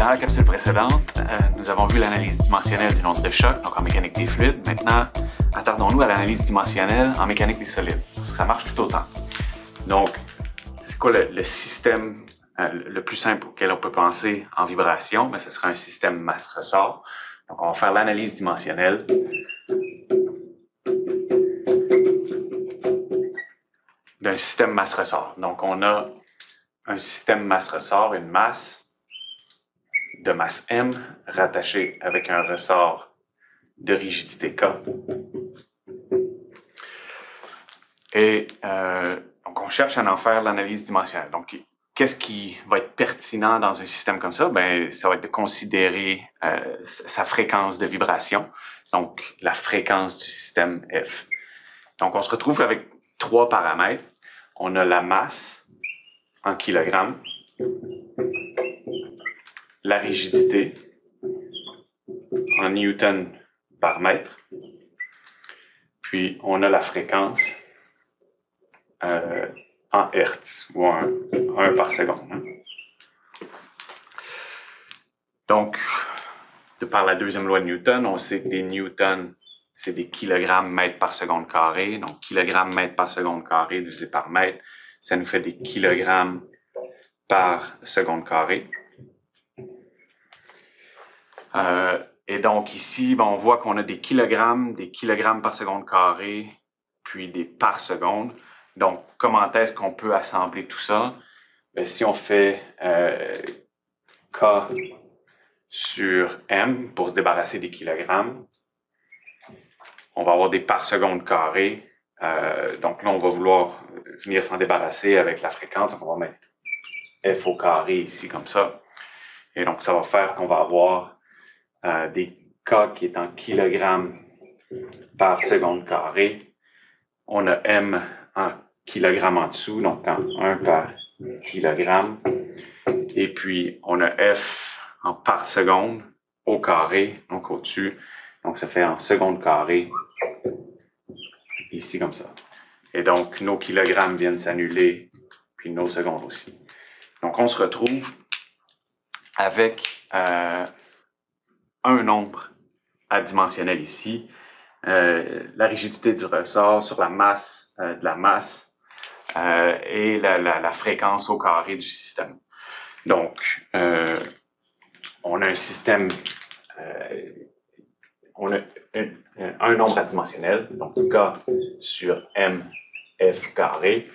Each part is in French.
Dans la capsule précédente, nous avons vu l'analyse dimensionnelle d'une onde de choc, donc en mécanique des fluides. Maintenant, attardons-nous à l'analyse dimensionnelle en mécanique des solides, parce que ça marche tout autant. Donc, c'est quoi le système le plus simple auquel on peut penser en vibration? Ben, ce sera un système masse-ressort. Donc, on va faire l'analyse dimensionnelle d'un système masse-ressort. Donc, on a un système masse-ressort, une masse de masse M rattachée avec un ressort de rigidité K. Et donc, on cherche à en faire l'analyse dimensionnelle. Donc, qu'est-ce qui va être pertinent dans un système comme ça? Ben, ça va être de considérer sa fréquence de vibration, donc la fréquence du système F. Donc, on se retrouve avec trois paramètres. On a la masse en kilogrammes, la rigidité en newton par mètre, puis on a la fréquence en hertz ou en 1 par seconde. Donc, de par la deuxième loi de Newton, on sait que des newtons, c'est des kilogrammes mètres par seconde carré. Donc, kilogrammes mètres par seconde carré divisé par mètre, ça nous fait des kilogrammes par seconde carré. Et donc ici, on voit qu'on a des kilogrammes par seconde carré, puis des par seconde. Donc, comment est-ce qu'on peut assembler tout ça? Bien, si on fait K sur M pour se débarrasser des kilogrammes, on va avoir des par seconde carré. Donc là, on va vouloir venir s'en débarrasser avec la fréquence. Donc, on va mettre F au carré ici comme ça. Et donc, ça va faire qu'on va avoir des K qui est en kilogrammes par seconde carré. On a M en kilogrammes en dessous, donc en 1 par kilogramme. Et puis, on a F en par seconde au carré, donc au-dessus. Donc, ça fait en seconde carré, ici comme ça. Et donc, nos kilogrammes viennent s'annuler, puis nos secondes aussi. Donc, on se retrouve avec un nombre adimensionnel ici, la rigidité du ressort sur la masse de la masse et la fréquence au carré du système. Donc, on a un système, on a un nombre adimensionnel, donc K sur M F carré.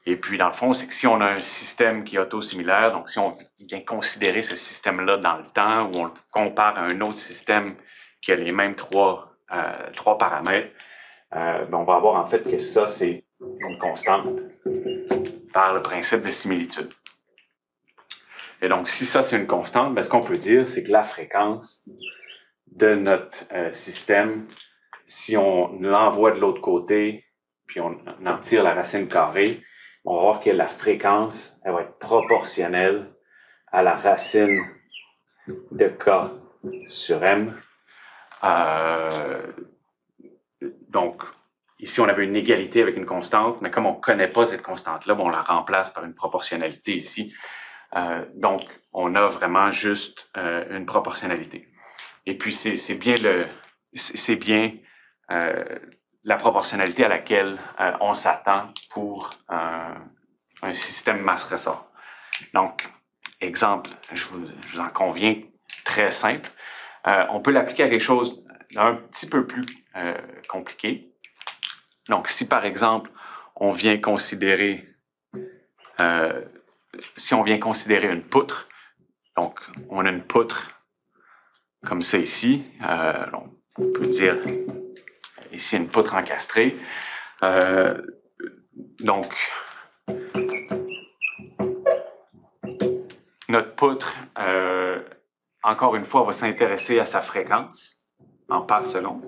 Et puis, dans le fond, c'est que si on a un système qui est autosimilaire, donc si on vient considérer ce système-là dans le temps, ou on le compare à un autre système qui a les mêmes trois paramètres, on va avoir en fait que ça, c'est une constante par le principe de similitude. Et donc, si ça, c'est une constante, bien, ce qu'on peut dire, c'est que la fréquence de notre système, si on l'envoie de l'autre côté, puis on en tire la racine carrée, on va voir que la fréquence, elle va être proportionnelle à la racine de K sur M. Donc, ici, on avait une égalité avec une constante, mais comme on ne connaît pas cette constante-là, on la remplace par une proportionnalité ici. Donc, on a vraiment juste une proportionnalité. Et puis, c'est bien la proportionnalité à laquelle on s'attend pour un système masse-ressort. Donc, exemple, je vous en conviens, très simple. On peut l'appliquer à quelque chose d'un petit peu plus compliqué. Donc, si par exemple, on vient considérer une poutre, donc on a une poutre comme ça ici, on peut dire ici une poutre encastrée. Donc, notre poutre, encore une fois, va s'intéresser à sa fréquence en par seconde.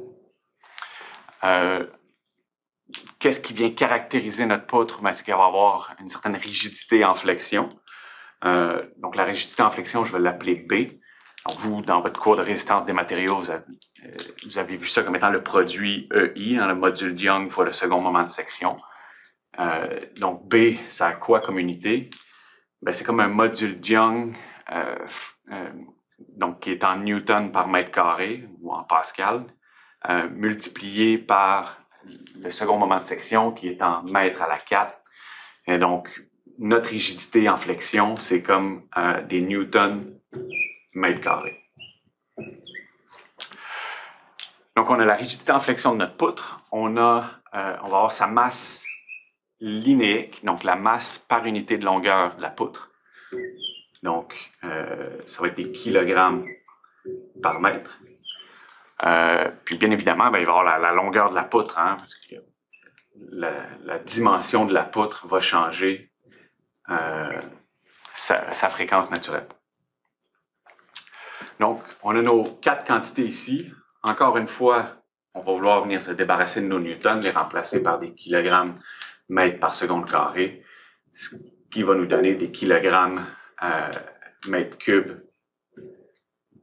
Qu'est-ce qui vient caractériser notre poutre? Ben, c'est qu'elle va avoir une certaine rigidité en flexion. Donc, la rigidité en flexion, je vais l'appeler B. Donc, vous, dans votre cours de résistance des matériaux, vous avez vu ça comme étant le produit EI dans le module de Young fois le second moment de section. Donc, B, ça a quoi comme unité? Ben, c'est comme un module de Young donc qui est en newton par mètre carré ou en pascal, multiplié par le second moment de section qui est en mètres à la 4. Et donc, notre rigidité en flexion, c'est comme des newtons mètre carré. Donc, on a la rigidité en flexion de notre poutre. On va avoir sa masse linéique, donc la masse par unité de longueur de la poutre. Donc, ça va être des kilogrammes par mètre. Puis, bien évidemment, il va y avoir la longueur de la poutre, hein, parce que la dimension de la poutre va changer sa fréquence naturelle. Donc, on a nos 4 quantités ici. Encore une fois, on va vouloir venir se débarrasser de nos newtons, les remplacer par des kilogrammes mètres par seconde carré, ce qui va nous donner des kilogrammes mètres cubes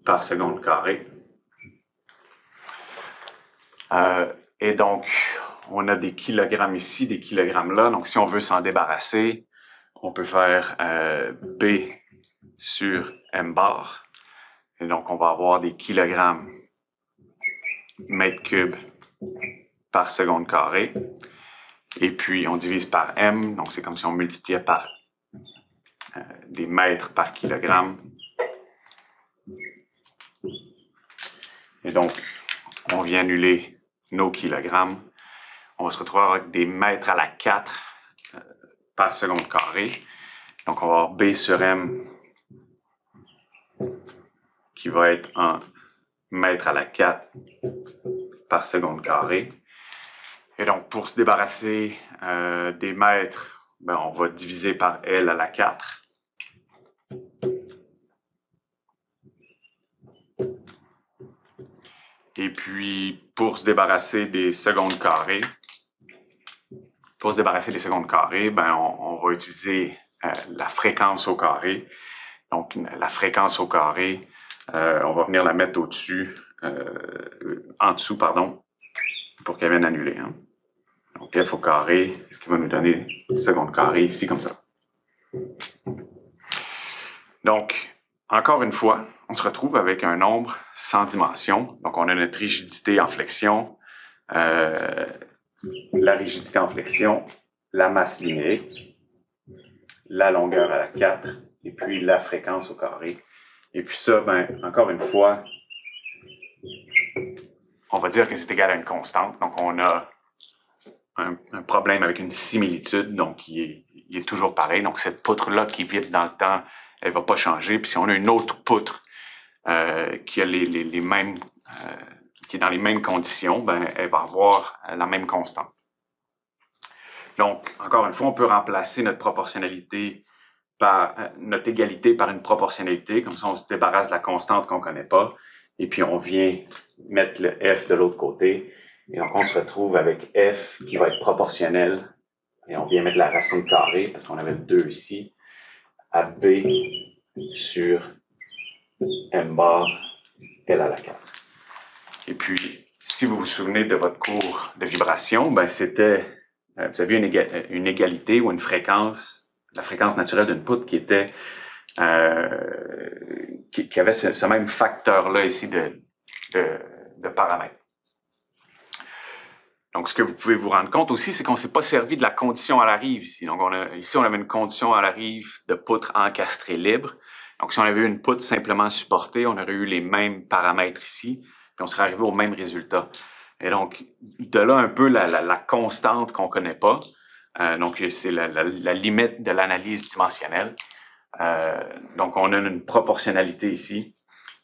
par seconde carré. Et donc, on a des kilogrammes ici, des kilogrammes là. Donc, si on veut s'en débarrasser, on peut faire B sur M bar. Et donc, on va avoir des kilogrammes mètres cubes par seconde carré. Et puis, on divise par M. Donc, c'est comme si on multipliait par des mètres par kilogramme. Et donc, on vient annuler nos kilogrammes. On va se retrouver avec des mètres à la 4 par seconde carré. Donc, on va avoir B sur M qui va être en mètres à la 4 par seconde carré. Et donc, pour se débarrasser des mètres, on va diviser par L à la 4. Et puis, pour se débarrasser des secondes carrées, on va utiliser la fréquence au carré. Donc, la fréquence au carré, on va venir la mettre en dessous, pour qu'elle vienne annuler. Hein. Donc, F au carré, ce qui va nous donner seconde carré ici, comme ça. Donc, encore une fois, on se retrouve avec un nombre sans dimension. Donc, on a notre rigidité en flexion, la rigidité en flexion, la masse linéique, la longueur à la 4, et puis la fréquence au carré. Et puis ça, encore une fois, on va dire que c'est égal à une constante. Donc, on a un problème avec une similitude, donc il est toujours pareil. Donc, cette poutre-là qui vibre dans le temps, elle ne va pas changer. Puis si on a une autre poutre qui a les mêmes, qui est dans les mêmes conditions, elle va avoir la même constante. Donc, encore une fois, on peut remplacer notre proportionnalité notre égalité par une proportionnalité. Comme ça, on se débarrasse de la constante qu'on ne connaît pas. Et puis, on vient mettre le F de l'autre côté. Et donc, on se retrouve avec F qui va être proportionnel. Et on vient mettre la racine carrée, parce qu'on avait le 2 ici, à B sur M bar L à la 4. Et puis, si vous vous souvenez de votre cours de vibration, c'était, vous aviez une égalité ou une fréquence, la fréquence naturelle d'une poutre qui était, qui avait ce même facteur-là ici de paramètres. Donc, ce que vous pouvez vous rendre compte aussi, c'est qu'on ne s'est pas servi de la condition à la rive ici. Donc, ici, on avait une condition à la rive de poutre encastrée libre. Donc, si on avait eu une poutre simplement supportée, on aurait eu les mêmes paramètres ici, puis on serait arrivé au même résultat. Et donc, de là un peu la constante qu'on ne connaît pas. Donc, c'est la limite de l'analyse dimensionnelle. Donc, on a une proportionnalité ici.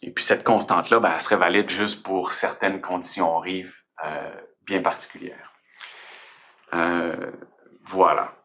Et puis, cette constante-là, elle serait valide juste pour certaines conditions rive bien particulières. Voilà.